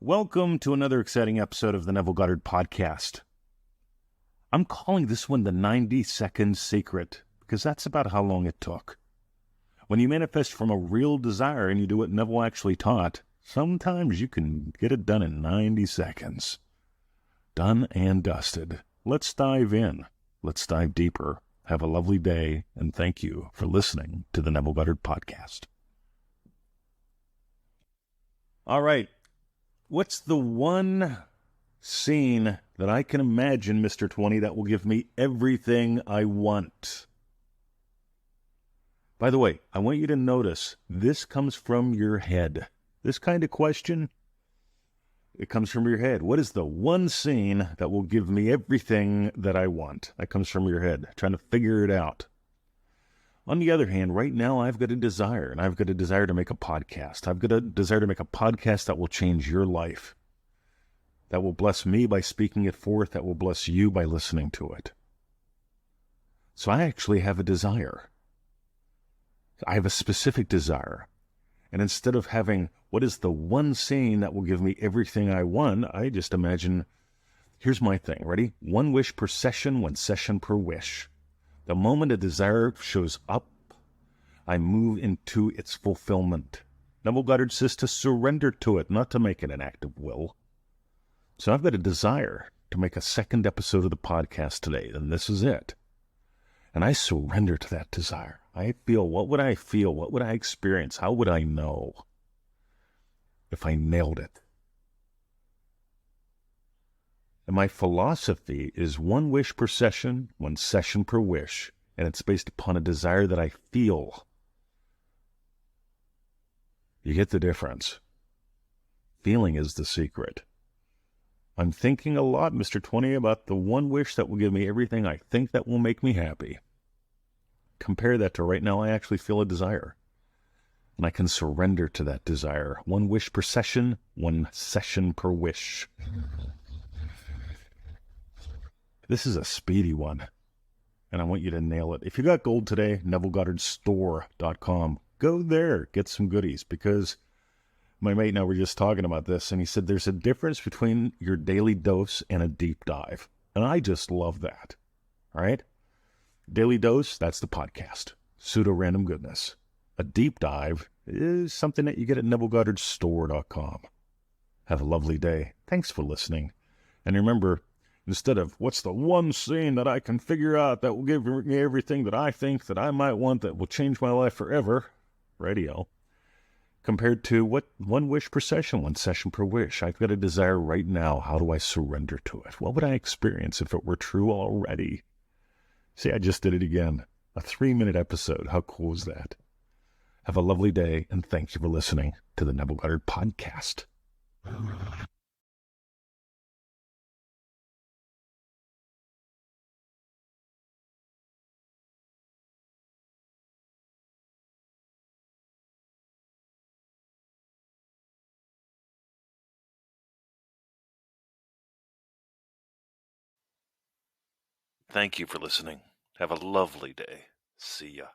Welcome to another exciting episode of the Neville Goddard Podcast. I'm calling this one the 90-second secret because that's about how long it took. When you manifest from a real desire and you do what Neville actually taught, sometimes you can get it done in 90 seconds. Done and dusted. Let's dive in. Let's dive deeper. Have a lovely day, and thank you for listening to the Neville Goddard Podcast. All right. What's the one scene that I can imagine, Mr. 20, that will give me everything I want? By the way, I want you to notice this comes from your head. This kind of question, it comes from your head. What is the one scene that will give me everything that I want? That comes from your head, trying to figure it out. On the other hand, right now I've got a desire, and I've got a desire to make a podcast. I've got a desire to make a podcast that will change your life, that will bless me by speaking it forth, that will bless you by listening to it. So I actually have a desire. I have a specific desire. And instead of having, what is the one scene that will give me everything I want, I just imagine, here's my thing, ready? 1 wish per session, 1 session per wish. The moment a desire shows up, I move into its fulfillment. Neville Goddard says to surrender to it, not to make it an act of will. So I've got a desire to make a second episode of the podcast today, and this is it. And I surrender to that desire. I feel, what would I feel? What would I experience? How would I know if I nailed it? And my philosophy is 1 wish per session, 1 session per wish. And it's based upon a desire that I feel. You get the difference. Feeling is the secret. I'm thinking a lot, Mr. 20, about the one wish that will give me everything I think that will make me happy. Compare that to right now, I actually feel a desire. And I can surrender to that desire. 1 wish per session, 1 session per wish. This is a speedy one, and I want you to nail it. If you got gold today, NevilleGoddardStore.com. Go there, get some goodies, because my mate and I were just talking about this, and he said there's a difference between your daily dose and a deep dive. And I just love that, all right? Daily dose, that's the podcast. Pseudo-random goodness. A deep dive is something that you get at NevilleGoddardStore.com. Have a lovely day. Thanks for listening. And remember, instead of, what's the one scene that I can figure out that will give me everything that I think that I might want that will change my life forever, radio, compared to what 1 wish per session, 1 session per wish. I've got a desire right now. How do I surrender to it? What would I experience if it were true already? See, I just did it again. A 3-minute episode. How cool is that? Have a lovely day, and thank you for listening to the Neville Goddard Podcast. Thank you for listening. Have a lovely day. See ya.